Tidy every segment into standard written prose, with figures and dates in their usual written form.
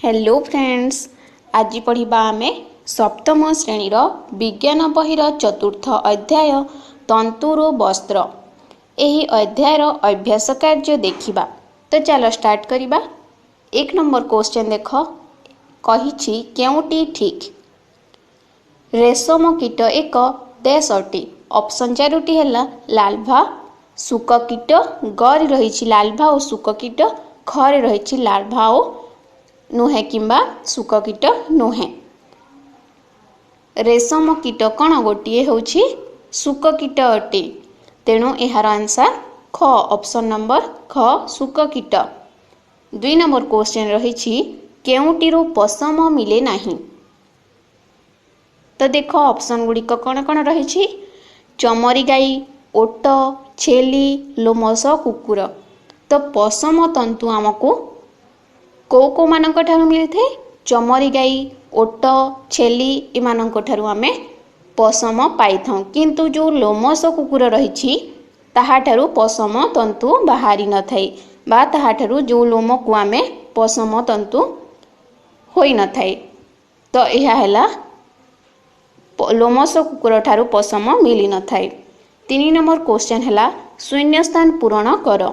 Hello friends, आज पढ़िबा आमे सप्तम श्रेणीर विज्ञान बहिर चतुर्थ अध्याय तंतुर वस्त्र। एही अध्यायर अभ्यास कार्य देखिबा। तो चलो स्टार्ट करिबा। 1 नंबर क्वेश्चन देख कहिछि केउटी ठीक। रेशम कीट एक देश अटे। ऑप्शन 4टी हैला लार्भा, शुक कीट, गरी रहिछि लार्भा और शुक कीट, खरे रहिछि लार्भा और नुहे किंबा शुक कीट नुहे। रेशम कीट कौन गोटे हूँ शुक कीट अटे, तेणु यार आंसर ख ऑप्शन नंबर ख शुक कीट। 2 नंबर क्वेश्चन रही केउटिरु पशम मिले नहीं। तो देख ऑप्शन गुड़िक कौन कौन रही चमरी गाई, ओट, छेली, लोमस, कुकुर। तो पशम तंतु आमको को मानक ठारू मिली थे चमरी गाई, ओट, छेली एमानक ठारू आमे पशम पाई थाउ, किंतु जो लोमस कुकुर रही ताहाठारू पशम तंतु बाहरी न थाई बा ताहाठारू जो लोम को आमे पशम तंतु होई न थाई। तो यह हैला लोमस कुकुर ठारू पशम मिली न थाई। 3 नंबर क्वेश्चन हैला शून्य स्थान पूरण कर।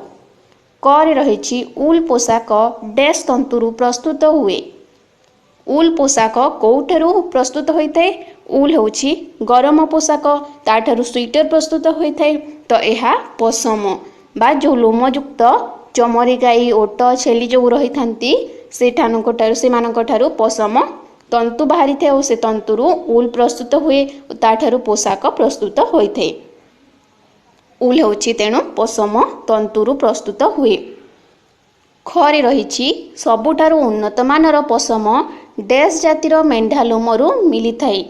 करे रही उल पोशाक डैश तंतुरु प्रस्तुत हुए। उल पोशाक कौठारू प्रस्तुत होता है? उल होची गरम पोशाक, ताठारू स्वेटर प्रस्तुत होता है। तो यह पशम बा जो लोमयुक्त चमरी गाई, ओट, छेली जो रही थांती से ठारू पशम तंतु बाहरी थे और से तंतुरु उल प्रस्तुत हुए, ताठारू पोशाक प्रस्तुत होता है। उल होची तेणु पशम तंतुरु प्रस्तुत हुए। खरे रही सबुठारु उन्नत मानर पशम डैश जातिर मेंढा लोमरु मिली थाई।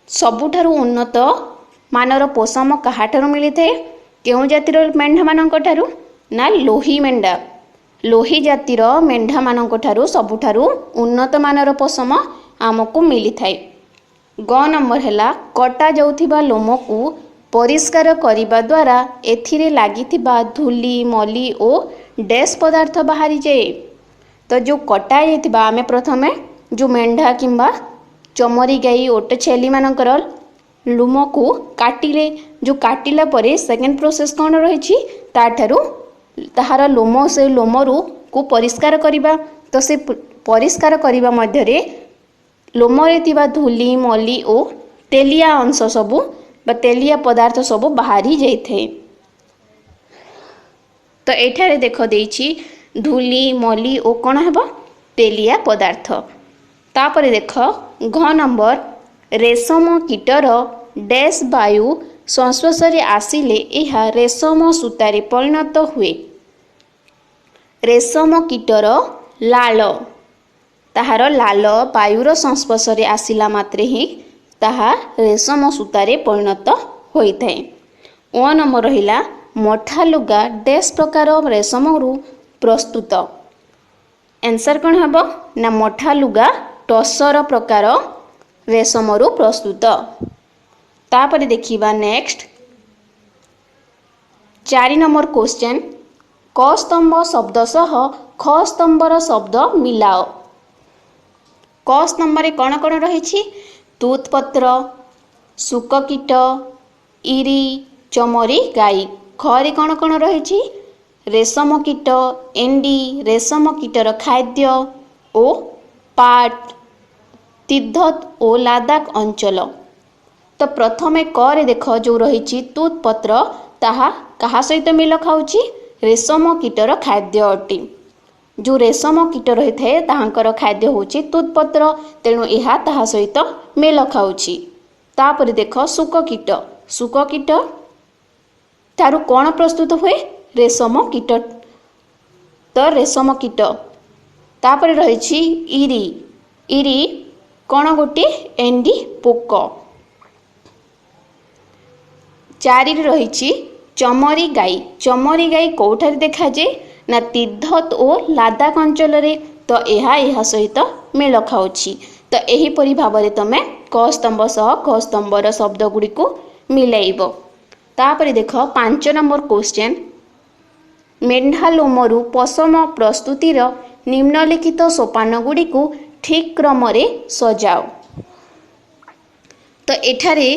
सबुठारु उन्नत मानर पशम कहाठारु मिली थाए? केउ जातिर मेंढा मानक ठारू ना लोही मेंढा। लोही जातिर मेंढा मानक ठारू सबुठारु उन्नत मानर पशम आमको मिली थाए। ग नंबर हैला कटा जाउथिबा लोम को परिष्कार करिबा द्वारा एथिरे लागिथिबा धूली, मली और डैश पदार्थ बाहरी जाए। तो जो कटा जाइथिबा आमे प्रथमे जो मेंढा किंबा चमरी गाई, ओट, छेली मानकर लुम को काटिले, जो काटिला परे सेकेंड प्रोसेस कौन रही ताठारू ताहार लोम से लोमरू को परिष्कार करिबा। तो से परिष्कार करिबा मध्यरे लोमरे थिबा धूली, मली और तेलिया अंश सबू बा तेलिया पदार्थ सबू बाहरी जाइए। तो एठारे देख देइछि धूली, मली और कौन है तेलिया पदार्थ। तापर देख घ नंबर रेशम कीटर डैश वायु संस्पर्श आसिले यह रेशम सूतारे परिणत हुए। रेशम कीटर लाल, ताहार लाल वायुर संस्पर्श आसिला मात्रे ही ताहा रेशम सूतारे परिणत होता है। 1 नंबर रहिला मठा लुगा डैश प्रकार रेशमरू प्रस्तुत। आंसर कौन हम ना मठा लुगा टसर प्रकार रेशमरू प्रस्तुत। तापर देखिबा नेक्स्ट 4 नंबर क्वेश्चन क स्तंभ शब्द सह ख स्तंभर शब्द मिलाओ। क स्तंभ रे कौन कौन रही तूतपत्र, शुक कीट, इरी, चमरी गाई। खरे कौन कौन रही रेशम कीट, एंडी, रेशम कीटर खाद्य ओ पाट, तिब्बत और लद्दाख अंचल। तो प्रथमे करे देख जो रही तूतपत्र ताहा कहा सहित मेल खाऊची रेशम कीटर खाद्य अटे। जो रेशम कीट रही थाए ताहांकर खाद्य होची तूतपत्र, तेणु यह ताहा सहित मेल खाऊची। तापर देख शुक कीट, शुक कीट तारु कौन प्रस्तुत हुए रेशम कीट। तो रेशम कीट तापर रही इरी, इरी कौन गोटे एंडी पोक। 4 रही चमरी गाई, चमरी गाई कौठारे देखा जाए ना तिब्बत और लद्दाख अंचल रे। तो यह सहित मेल खाऊची। तो यहीपरि भाव में तुम क स्तंभ सह ख स्तंभर शब्द गुड़ी को मिलाइब। तापर देख 5 नंबर क्वेश्चन मेंढा लोमरू पशम प्रस्तुतिर निम्नलिखित सोपान गुड़ी को ठीक क्रम सजाओ। तो एठारे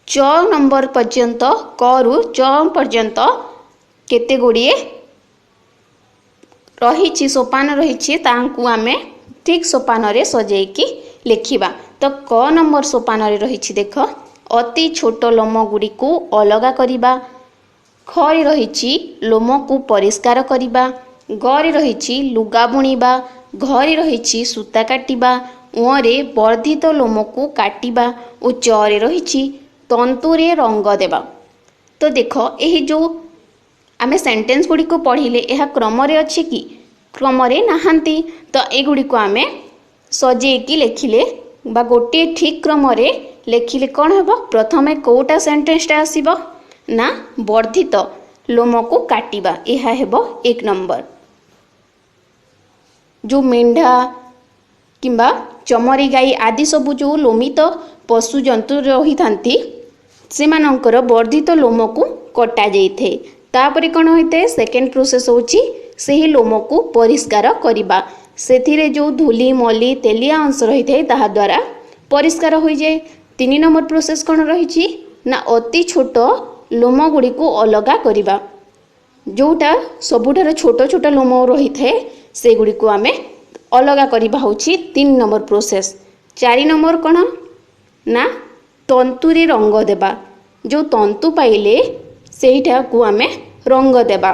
च नंबर पर्यंत क रु च पर्यंत केते गुड़िए रही सोपान रही तांकु आमे ठीक सोपान रे सजेकी लिखिबा। तो क नंबर सोपान रे रही देख अति छोट लोम गुड़ी को अलगा करिबा। ख रे रही लोम को परिष्कार करिबा। ग रे रही लुगा बुणीबा। घ रे रही सूता काटिबा। उ रे वर्धित लोम को काटिबा और च रे रही तंतुरे रंग देबा। तो देख यही जो आमे सेंटेंस गुड़ी को पढ़िले यह क्रम रे अछि कि क्रम रे नाहंती। तो ए गुड़ी को आमे सजेकी लिखिले बा गोटे ठीक क्रम रे लिखिले कौन हेबो प्रथमे कोटा सेंटेंस टा आसीबो ना वर्धित लोम को काटिबा यह हेबो एक नंबर। जो मेंढा किंबा चमरी गाई आदि सबु जो लोमित पशु जंतु रही थांती सेमानंकर वर्धित लोम को कटा जाइथे। तापरे कौन होइते सेकेंड प्रोसेस होची सेही लोम को परिष्कार करिबा। सेथिरे जो धूली मली तेलिया अंश रही थे ताहा द्वारा परिष्कार हो जाए। 3 नंबर प्रोसेस कौन रही ना अति छोट लोम गुड़ी को अलगा करिबा। जोटा सबुठार छोट छोट लोम रही थे से गुड़ी को आमे अलगा करिबा होची 3 नंबर प्रोसेस। 4 नंबर कौन ना तंतुरे रंग देबा। जो तंतु पाइले सेहिटा को आमे रंग देबा।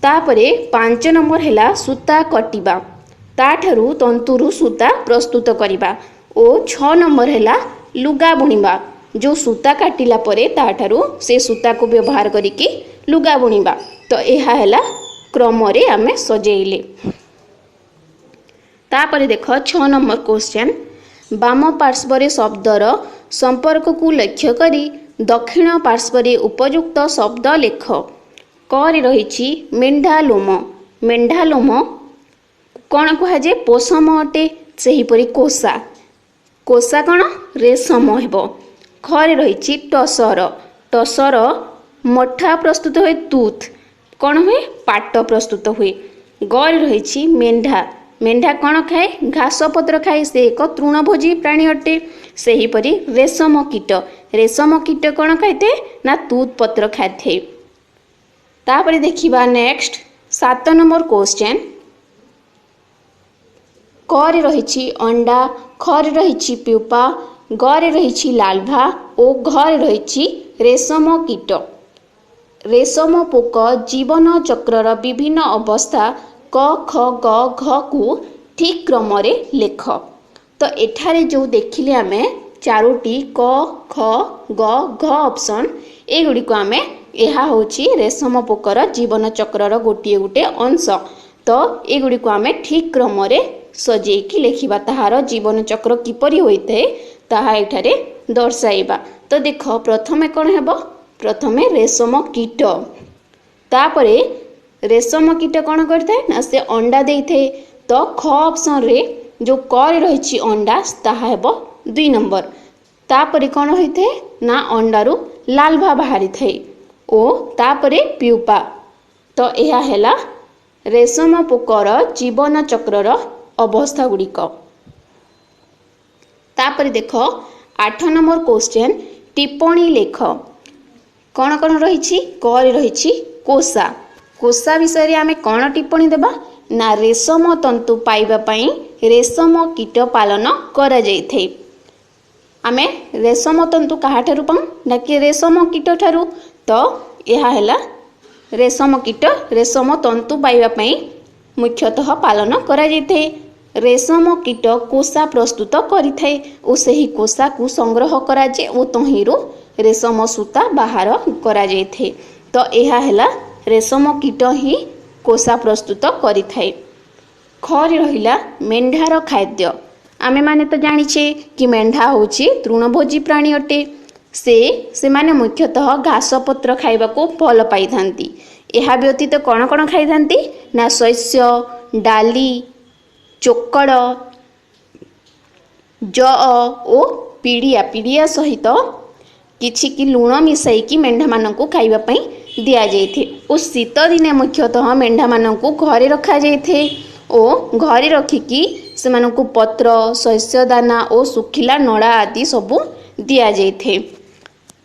तापरे 5 नंबर हैला सूता कटिबा। ताठारु तंतुरु सूता प्रस्तुत करिबा। और 6 नंबर हैला लुगा बुणीबा। जो सूता काटिला परे ताठारु से सूता को व्यवहार करिकी लुगा बुणीबा। तो यह हैला क्रम रे आमे सजेइले। तापरे देख 6 नंबर क्वेश्चन बाम पार्श्वर शब्दर संपर्क को लक्ष्य करी दक्षिण पार्श्वर उपयुक्त शब्द लेख। क रे रही मेंढा लोम। मेंढा लोम कौन कहुए पोषम अटे सेहीपरि कोसा। कोसा कौन रेशम हेबो। ख रे रही टसर। टसर मठा प्रस्तुत हुए तूथ कौन हुए पाट प्रस्तुत हुए। ग रे रही मेंढा। मेंढा कौन खाए घास पत्र खाए से एक तृणभोजी प्राणी अटे। सेहीपरि रेशम कीट। रेशम कीट कौन खाइते ना तूत पत्र खाइथे। तापरे देखिबा नेक्स्ट 7 नंबर क्वेश्चन क रे रही अंडा। ख रे रही प्यूपा। ग रे रही लाल्भा और घ रे रही रेशम कीट। रेशम पोक जीवन चक्रर विभिन्न अवस्था क ख ग घ को ठीक क्रम रे लेख। तो एठारे जो देखिले आमे चारोटी क ख ग घ ऑप्शन ए गुडी को आमे एहा होची रेशम पोकर जीवन चक्रर गोटे गोटे अंश। तो ए गुडी को आमे ठीक क्रम रे सजेकी लेखिबा। ताहार जीवन चक्र किपरि होइते ताहा एठारे दर्शाइबा। तो देख प्रथमे कोन हेबो प्रथमे रेशम कीट। तापरे रेशम कीट कौन करते ना से अंडा देते। तो ख ऑप्शन रे जो क रे रही अंडा ताहा हेबो 2 नंबर। तापरे कौन होइथे ना अंडारू लाल्भा बाहरी थे ओ तापरे प्यूपा। तो यह हैला रेशम पोकर जीवन चक्रर अवस्था गुड़िक। तापरे देख 8 नंबर क्वेश्चन टिप्पणी लेख। कौन कौन रही क रे रही कोसा। कोसा विषय रे आमे कौन टिप्पणी देबा ना रेशम तंतु पाइबा पई रेशम कीट पालन करा जाइथे। आमे रेशम तंतु कहा ठारू पाऊ ना कि रेशम कीट ठारू। तो यह हैला रेशम कीट रेशम तंतु पाइबा पई मुख्यतः पालन करा जाइथे। रेशम कीट कोसा प्रस्तुत करिथाए और सही कोसा को संग्रह करा जे ओ तहिरू रेशम सूता बाहर करा जाइथे। तो यह हैला रेशम कीट ही कोसा प्रस्तुत करिथाए। ख रे रहिला मेंढार खाद्य। आमे माने तो जानिछे कि मेंढा होची तृणभोजी प्राणी अटे। से माने मुख्यतः घास पत्र खाइबा को भल पाई थांती। एहा व्यतीत कौन कौन खाई थांती ना शस्य डाली चोकड़ ज ओ पीड़िया। पीड़िया सहित किछि कि लुण मिसाइकी मेंढा मानकु खाइबा पई दिया जाइथे। ओ शीत दिने मुख्यतः मेंढा मानकु घरे रखा जाइथे ओ घरे रखिकी सेमानकु पत्र शस्य दाना और सुखिला नड़ा आदि सबू दिया जाइथे।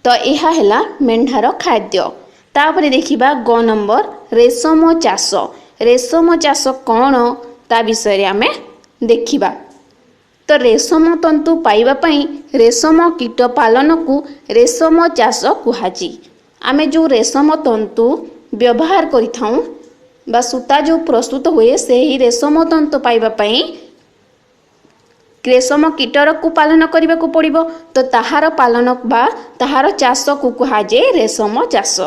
तो यह है मेंढार खाद्य। तापर देखिबा ग नंबर रेशम चाष। रेशम चाष कौन ता विषय आमे देखिबा। तो रेशम तंतु पाइबा पई रेशम कीट पालन को रेशम चाष कुहाजी। आमे जो रेशम तंतु व्यवहार करिथाऊ बा सूता जो प्रस्तुत हुए से ही रेशम तंतु पाइबा पई रेशम कीटर को पालन करने को पड़िबो। तो ताहार पालन बा ताहार चाष को कुहाजे रेशम चाष।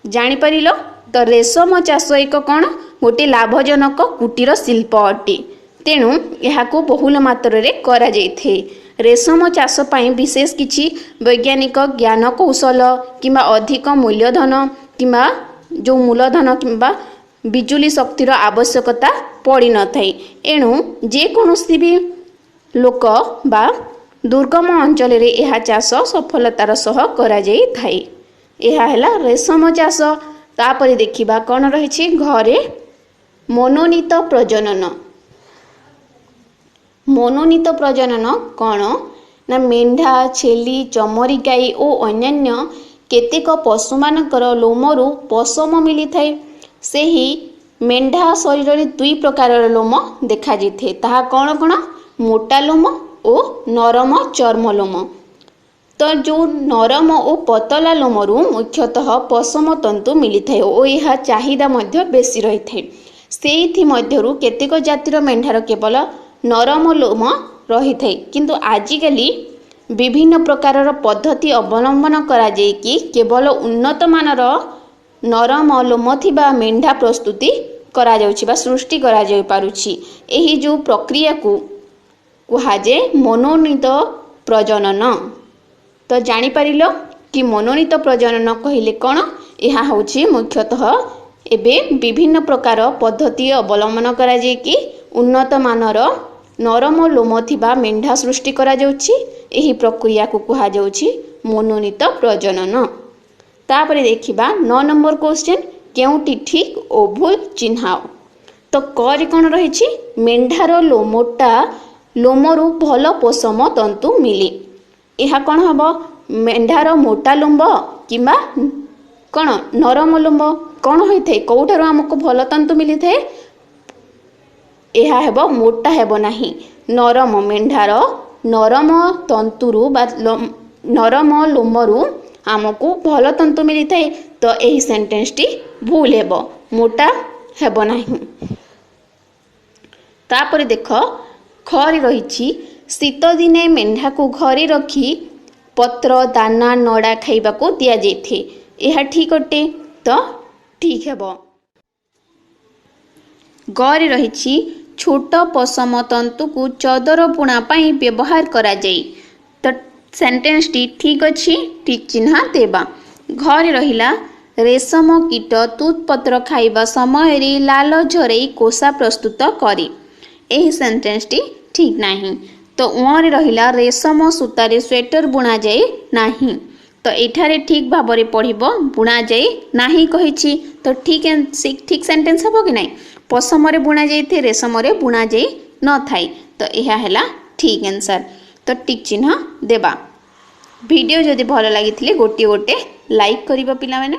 जानि परिलो। तो रेशम चाष एक कौन गोटे लाभजनक कुटीर शिल्प अटे। तेणु यहाको बहुल मात्रा रे करा जाइथे। रेशम चाष पई विशेष किछि वैज्ञानिक ज्ञान कौशल किंबा अधिक मूल्यधन किंबा जो मूलधन किंबा बिजुली शक्तिर आवश्यकता पड़ी न थाई। एणु जे कोनोसी भी लोक बा दुर्गम अंचल रे यह चाष सफलतार सह करा जाई थाई। यह हैला रेशम चाष। तापर देखिबा कौन रही घरे मनोनीत प्रजनन। मनोनीत प्रजनन कौन ना मेंढा छेली चमरी गाई और अन्यान्य केतेक पशु मानकर लोमरु पशम मिली थाए। सेही मेंढा शरीर रे दुई प्रकार लोम देखा जिथे। ताहा कौन कौन मोटा लोम और नरम चर्म लोम। तो जो नरम और पतला लोमरु मुख्यतः पशम तंतु मिली थाए और यह चाहिदा मध्य बेसी रही थाए। सेही मध्यरु केतेक जातिर मेंढार केवल नरम लोम रही थाए। किंतु आजिकाली विभिन्न प्रकार पद्धति अवलंबन करा जाई कि केवल उन्नत मानर नरम लोम थिबा मेंढा प्रस्तुति करा जाउछि बा सृष्टि करा जाई पारुछि। एही जो प्रक्रिया को कुहाजे मनोनीत प्रजनन। तो जानि परिलो कि मनोनीत प्रजनन कहिले कौन। यह होछि मुख्यतः एबे विभिन्न प्रकार पद्धति अवलंबन करा जाई कि उन्नत मानर नरम लोम थिबा मेंढा सृष्टि करा जाउछि। एही प्रक्रिया को कुहा जाउछि मनोनीत प्रजनन। तापर देखिबा 9 नंबर क्वेश्चन केउटी ठीक ओ भूल चिन्हाओ। तो करी कौन रही मेंढार लोमटा लोमरु भल पोषम तंतु मिली। यह कौन हम मेंढार मोटा लोम किंबा कौन नरम लोम कौन होता है कौटार आमको भल तंतु मिली थाए। यह हेब मोटा हेब नाही नरम मेंढार नरम तंतुरु बा नरम लोमरु आमको भल तंतु मिली थाए। तो यही सेंटेंस टी भूल हेब मोटा हेब नाही। तापर देख खरी रही शीत दिने मेंढा को घरे रखी पत्र दाना नड़ा खाइबा को दिया जाइथे। यह ठीक अटे। तो ठीक हेब। गरे रही छोट पशम तंतु को चदर बुणा पाई व्यवहार करा जाई। तो सेंटेंस टी ठीक अच्छी ठीक चिन्ह देबा। घरे रहिला रेशम कीट तूतपत्र खाइबा समय रे लाल झरई कोसा प्रस्तुत करी। यही सेंटेंस टी ठीक नहीं। तो उरे रहिला रेशम सूतारे स्वेटर बुणा जाए नहीं। तो एठारे ठीक भाबरे पढ़िबो बुणा जाए नाही कहिछि। तो ठीक सेंटेंस हबो कि नहीं। पशम रे बुणा जाइथे रेशम रे बुणा जाए न थाई। तो यह हैला ठीक आंसर। तो टिक चिन्ह देबा। वीडियो जदि भल लागिथिले गोटे गोटे लाइक करिबो पिला माने।